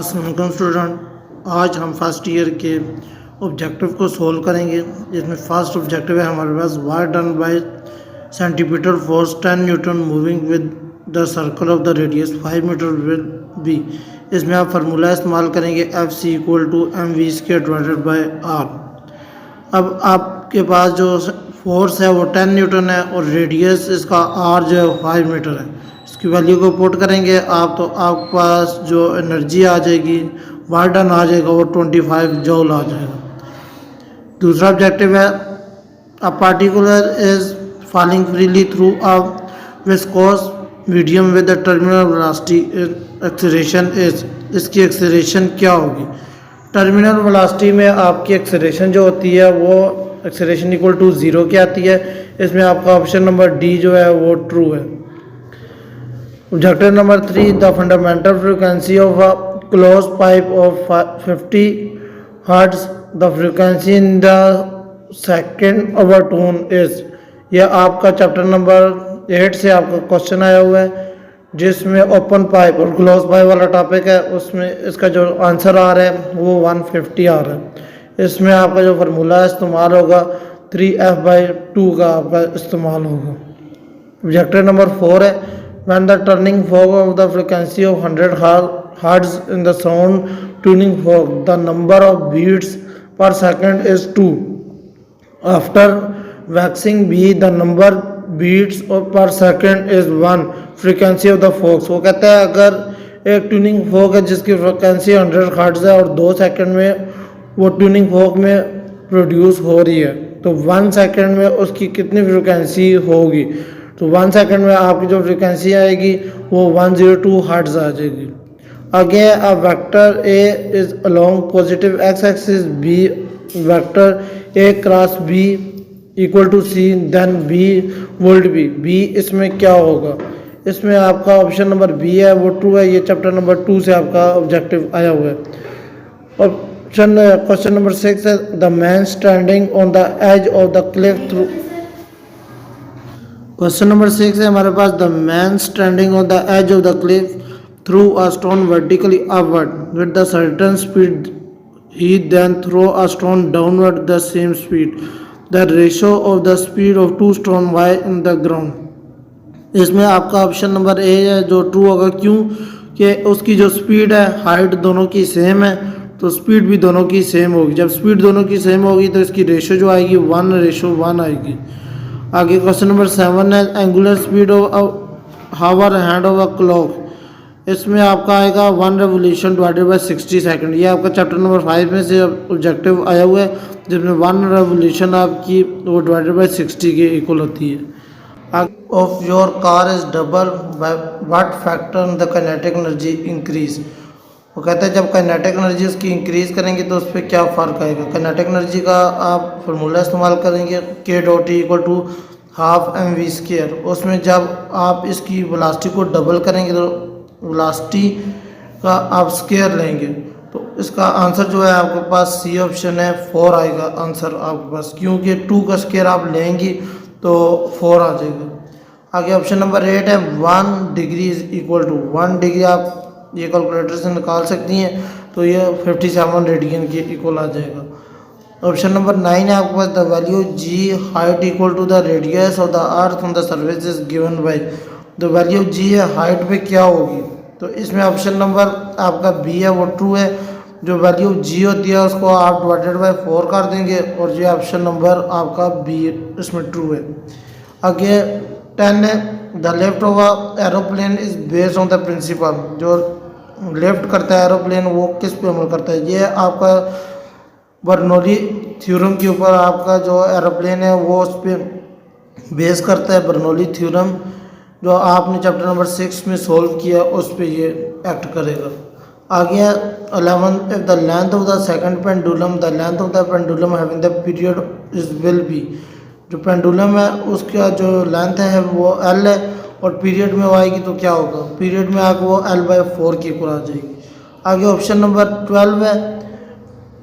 अस्सलाम स्टूडेंट, आज हम फर्स्ट ईयर के ऑब्जेक्टिव को सोल्व करेंगे। जिसमें फर्स्ट ऑब्जेक्टिव है हमारे पास work done by centimetre force 10 newton moving with the circle of the radius 5 metre will be. इसमें आप फार्मूला इस्तेमाल करेंगे FC = mv² divided by r। अब आपके पास जो फोर्स है वो 10 न्यूटन है और रेडियस इसका r जो है 5 मीटर है। इसकी वैल्यू को पुट करेंगे आप तो आपके पास जो एनर्जी आ जाएगी, वर्क डन आ जाएगा, वो 25 जूल आ जाएगा। दूसरा ऑब्जेक्टिव है a particular is falling freely through a viscous medium with the terminal velocity acceleration is. इसकी एक्सेलरेशन क्या होगी? टर्मिनल वेलोसिटी में आपकी एक्सेलरेशन जो होती है वो एक्सेलरेशन = 0 की आती है। इसमें आपका ऑप्शन नंबर डी जो है वो ट्रू है। Objective number 3, the fundamental frequency of a close pipe of 50 hertz, the frequency in the second overtone is. यह आपका चैप्टर नंबर 8 से आपका क्वेश्चन आया हुआ है, जिसमें ओपन पाइप और क्लोज पाइप वाला टॉपिक है। उसमें इसका जो आंसर आ रहा है वो 150 आ रहा है। इसमें आपका जो फार्मूला इस्तेमाल होगा 3f/2 का आपका इस्तेमाल होगा। ऑब्जेक्टिव नंबर 4 है when the turning fork of the frequency of 100 hertz in the sound tuning fork, the number of beats per second is 2. After waxing B, the number beats per second is 1. frequency of the forks, वो कहता है अगर एक tuning फोक है जिसकी frequency 100 hertz है और 2 second में वो ट्यूनिंग फोक में प्रोड्यूस हो रही है, तो 1 सेकंड में उसकी कितनी फ्रिक्वेंसी होगी? तो 1 सेकंड में आपकी जो फ्रिक्वेंसी आएगी वो 102 हर्ट्ज आ जाएगी। आगे a vector A is along positive X axis B, vector A cross B = C, then B would be इसमें क्या होगा? इसमें आपका ऑप्शन नंबर बी है वो ट्रू है। ये चैप्टर नंबर 2 से आपका ऑब्जेक्टिव आया हुआ है। क्वेश्चन नंबर 6 है the man standing on the edge of the cliff threw. Question number 6 है हमारे पास the man standing on the edge of the cliff threw a stone vertically upward with the certain speed, he then throw a stone downward the same speed, the ratio of the speed of 2 stone why in the ground. इसमें आपका option number A है जो true होगा। क्यों कि उसकी जो speed है, हाइट दोनों की सेम है, तो स्पीड भी दोनों की सेम होगी। जब स्पीड दोनों की सेम होगी तो इसकी रेशियो जो आएगी 1:1 आएगी। आगे क्वेश्चन नंबर 7 है angular speed of hour hand of a clock. इसमें आपका आएगा 1 रेवोल्यूशन डिवाइडेड बाय 60 सेकंड। ये आपका चैप्टर नंबर 5 में से ऑब्जेक्टिव आया हुआ है, जिसमें 1 रेवोल्यूशन आपकी वो डिवाइडेड बाय 60 के इक्वल होती है। Of your car is double by what factor the kinetic energy increase. वो कहता है जब काइनेटिक एनर्जी उसकी इंक्रीज करेंगे तो उस पर क्या फ़र्क आएगा। काइनेटिक एनर्जी का आप फार्मूला इस्तेमाल करेंगे K.E = ½ mv²। उसमें जब आप इसकी वेलोसिटी को डबल करेंगे तो वेलोसिटी का आप स्केयर लेंगे, तो इसका आंसर जो है आपके पास सी ऑप्शन है 4 आएगा आंसर आपके पास, क्योंकि 2 का स्केयर आप लेंगी तो 4 आ जाएगा। आगे ऑप्शन नंबर 8 है 1 डिग्री = 1 डिग्री। आप ये कैलकुलेटर से निकाल सकती हैं, तो ये 57 रेडियन के इक्वल आ जाएगा। ऑप्शन नंबर 9 है आपके पास the value g height = the radius of the earth on the surface is given by. The value g है, हाइट पे क्या होगी? तो इसमें ऑप्शन नंबर आपका बी है वो ट्रू है। जो वैल्यू g होती है उसको आप डिवाइडेड बाय 4 कर देंगे और ये ऑप्शन नंबर आपका बी इसमें ट्रू है। आगे 10 है the lift of a aeroplane is based on the principle. जो लिफ्ट करता है एरोप्लेन वो किस पे अमल करता है? ये आपका बर्नौली थ्योरम के ऊपर आपका जो एरोप्लेन है वो उस पर बेस करता है। बर्नौली थ्योरम जो आपने चैप्टर नंबर 6 में सोल्व किया उस पे ये एक्ट करेगा। आगे 11 if the length of the second pendulum, the length of the pendulum having the period is will be. जो पेंडुलम है उसका जो लेंथ है वो L है और पीरियड में वो आएगी तो क्या होगा? पीरियड में आकर वो L/4 की इक्वल आ जाएगी। आगे ऑप्शन नंबर 12 है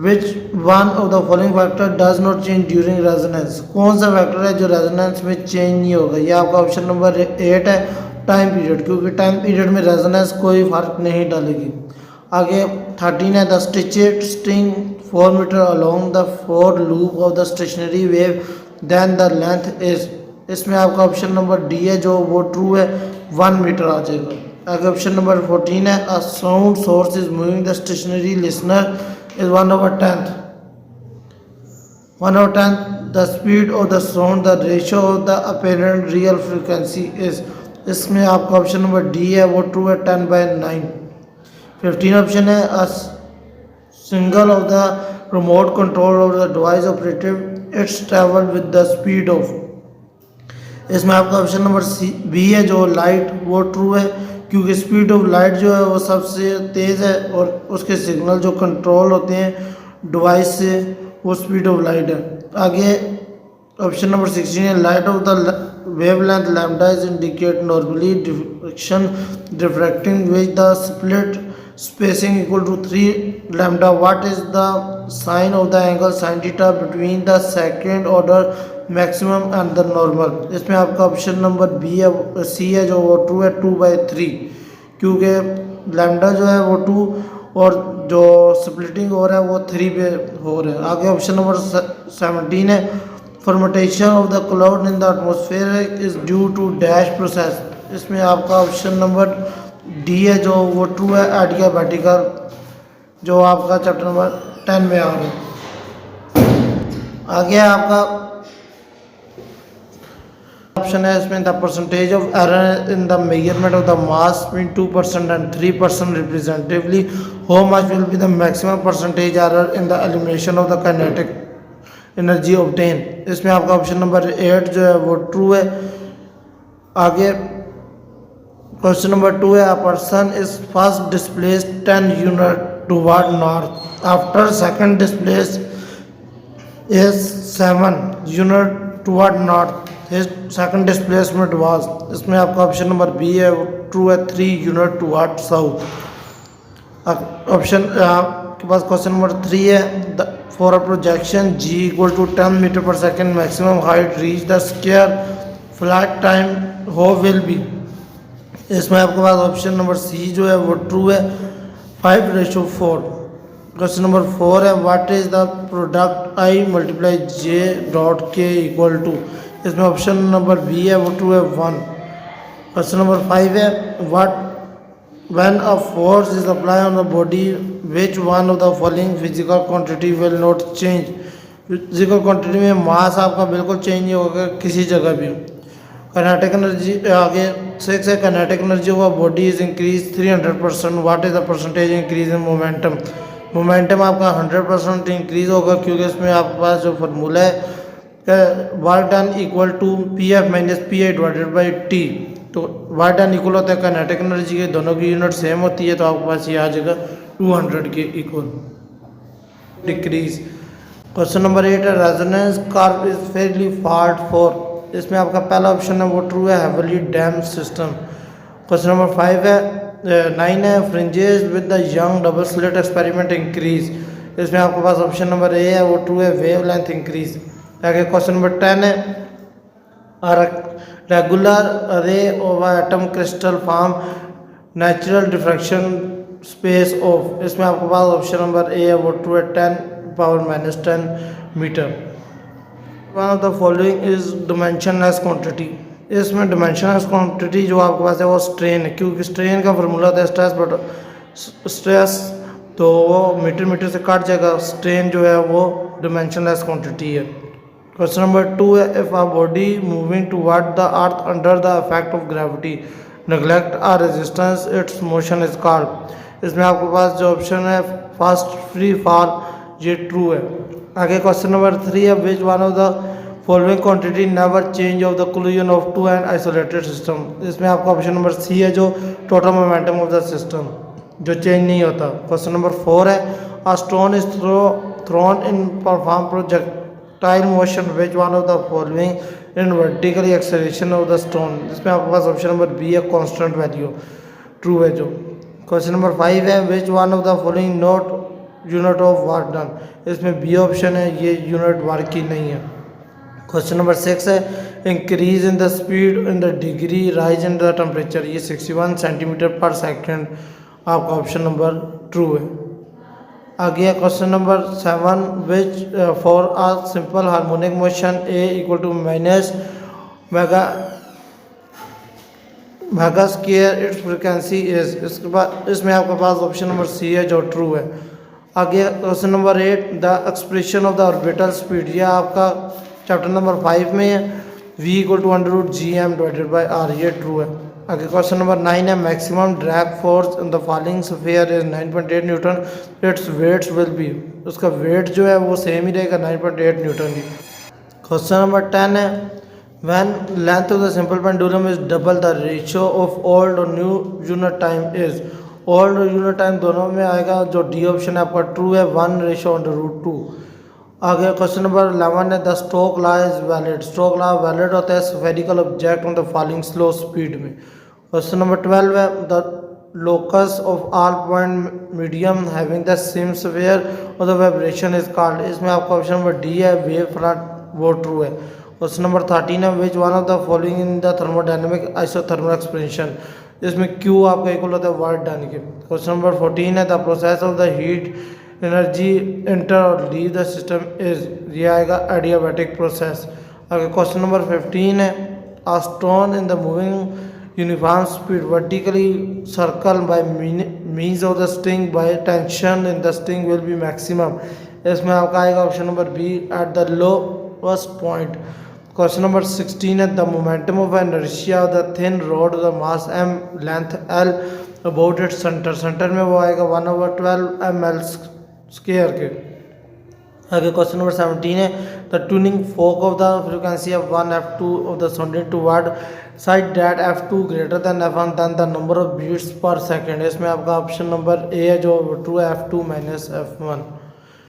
which one of the following factor does not change during resonance. कौन सा फैक्टर है जो रेजोनेंस में चेंज नहीं होगा? ये आपका ऑप्शन नंबर 8 है टाइम पीरियड, क्योंकि टाइम पीरियड में रेजोनेंस कोई फर्क नहीं डालेगी। आगे 13 है the stitched string 4 metre along the four loop of the stationary wave then the length is, इसमें आपका ऑप्शन नंबर डी है जो वो ट्रू है, 1 मीटर आ जाएगा। आगे ऑप्शन नंबर 14 है a sound source is moving the stationary listener is 1/10, 1/10 the speed of the sound the ratio of the apparent real frequency is, इसमें आपका ऑप्शन नंबर डी है वो ट्रू है, 10/9। 15 ऑप्शन है a single of the remote control of the device operative it's travel with the speed of, इसमें आपका option number C B है जो लाइट वो ट्रू है, क्योंकि स्पीड ऑफ लाइट जो है वो सबसे तेज़ है और उसके सिग्नल जो कंट्रोल होते हैं डिवाइस से वो स्पीड ऑफ लाइट है। आगे ऑप्शन नंबर 16 है light of the wavelength lambda is indicate normally diffraction diffracting with the split spacing equal to 3 lambda. What is the sign of the angle sin theta between the second order maximum and the normal? इसमें आपका option number B है सी है जो वो true है, 2/3, क्योंकि lambda जो है वो 2 और जो स्प्लिटिंग हो रहा है वो 3 पे हो रहा है। आगे ऑप्शन नंबर 17 है formation of the cloud in the atmosphere is due to dash process, इसमें आपका ऑप्शन नंबर डी है जो वो ट्रू है, एडियाबैटिकल, जो आपका चैप्टर नंबर 10 में आ रहा है। आगे आपका ऑप्शन है इसमें the percentage of error in the measurement of the mass between 2% and 3% representatively, how much will be the maximum percentage error in the elimination of the kinetic energy obtain, इसमें आपका option number 8 जो है वो true है। आगे question number 2 है a person is first displaced 10 unit toward north after second displace is 7 unit toward north, his second displacement was, इसमें आपका ऑप्शन नंबर बी है वो ट्रू है, 3 यूनिट टुवर्ड साउथ। ऑप्शन के पास क्वेश्चन नंबर 3 है for a projection g equal to 10 metre per second maximum height reach the square flight time how will be, इसमें आपके पास option number सी जो है वो ट्रू है, 5/4। क्वेश्चन नंबर 4 है what is the product i multiply j dot k equal to, इसमें option number B है वो ट्रू है, 1। क्वेश्चन नंबर 5 है what when a force is applied on the body which one of the following physical quantity will not change, physical quantity में मास आपका बिल्कुल change नहीं होगा किसी जगह भी। काइनेटिक एनर्जी आगे 6 है काइनेटिक एनर्जी हुआ body is increase 300%, what is the percentage increase in momentum, momentum आपका 100% इंक्रीज होगा, क्योंकि इसमें आपके पास जो फार्मूला है work done equal to pf minus pi divided by T, तो वर्क डन इक्वल होता है काइनेटिक एनर्जी के, दोनों की यूनिट सेम होती है, तो आपके पास ये आ जाएगा 200 के इक्वल डिक्रीज। क्वेश्चन नंबर 8 है resonance curve is fairly fault for, इसमें आपका पहला ऑप्शन है वो ट्रू है, heavily dam system. Question number 9 है fringes with the young double slit experiment increase, इसमें आपके पास ऑप्शन नंबर ए है वो ट्रू है, वेव लेंथ इंक्रीज। आगे क्वेश्चन नंबर 10 है रेगुलर अरे of atom crystal form natural diffraction space of, इसमें आपके पास ऑप्शन नंबर ए है वो ट्रू है, 10⁻⁻10 metre. One of the following is dimensionless quantity, इसमें डिमेंशनलेस क्वांटिटी जो आपके पास है वो स्ट्रेन है, क्योंकि स्ट्रेन का फॉर्मूला होता है स्ट्रेस बट स्ट्रेस, तो वो मीटर से काट जाएगा, स्ट्रेन जो है वो डिमेंशनलेस क्वांटिटी है। क्वेश्चन नंबर 2 है if a body moving toward the earth under the effect of gravity neglect air resistance its motion is called, इसमें आपके पास जो ऑप्शन है फर्स्ट फ्री फॉल, ये ट्रू है। आगे क्वेश्चन नंबर 3 है which one of the following quantity never change of the collision of two and isolated system, इसमें आपका ऑप्शन नंबर सी है जो total momentum of the system जो चेंज नहीं होता। क्वेश्चन नंबर 4 है a stone is thrown in perform projectile motion which one of the following in vertically acceleration of the stone, इसमें आपके पास ऑप्शन नंबर बी है constant value, true है जो। Question number 5 है which one of the following not unit of work done, इसमें B option है ये unit work की नहीं है। क्वेश्चन नंबर 6 है increase in the speed in the degree rise in the temperature, ये 61 सेंटीमीटर पर सेकेंड आपका ऑप्शन नंबर ट्रू है। आगे है question number 7, which for a simple harmonic motion a equal to minus mega mega square its frequency is. इसके बाद इसमें आपके पास ऑप्शन नंबर सी है जो ट्रू है। आगे question number 8, the expression of the orbital speed, यह आपका चैप्टर नंबर 5 में है, v equal to under root G M divided by R, ये ट्रू है। आगे क्वेश्चन नंबर 9 है, maximum drag force in the falling sphere is 9.8 newton, its weights will be, उसका weight जो है वो सेम ही रहेगा 9.8 न्यूटन ही। क्वेश्चन नंबर 10 है, when length of the simple pendulum is double the ratio of old और new unit time is. Old और unit time दोनों में आएगा, जो डी ऑप्शन है आपका ट्रू है, 1:√2। आगे क्वेश्चन नंबर 11 है, the Stokes law is valid, Stokes law valid होता है spherical object on the falling slow speed में। क्वेश्चन नंबर 12 है, the locus of all point medium having the same sphere और द वाइब्रेशन इज कॉल्ड, इसमें आपका option number D है, wave front, वो true है। क्वेश्चन नंबर 13 है, which one of the following in the thermodynamic isothermal expansion, इसमें Q आपका equal होता है वर्क डन के। क्वेश्चन नंबर 14 है, the process of the heat energy enter और लीव द सिस्टम इज, ये आएगा एडियाबैटिक प्रोसेस। अगर क्वेश्चन नंबर 15 है, a stone in the moving uniform speed vertically circle by means of the string by tension in the string will be maximum, इसमें आपका आएगा option number B, at the lowest point. Question number 16 है, the momentum of inertia of the thin rod the mass m length l about its centre, centre में वो आएगा 1/12 ml square के। आगे question number 17 है, the tuning fork of the frequency of 1 f2 of the sounding toward side that f2 greater than f1 then the number of beats per second, इसमें आपका option number A है जो true है, f2 - f1।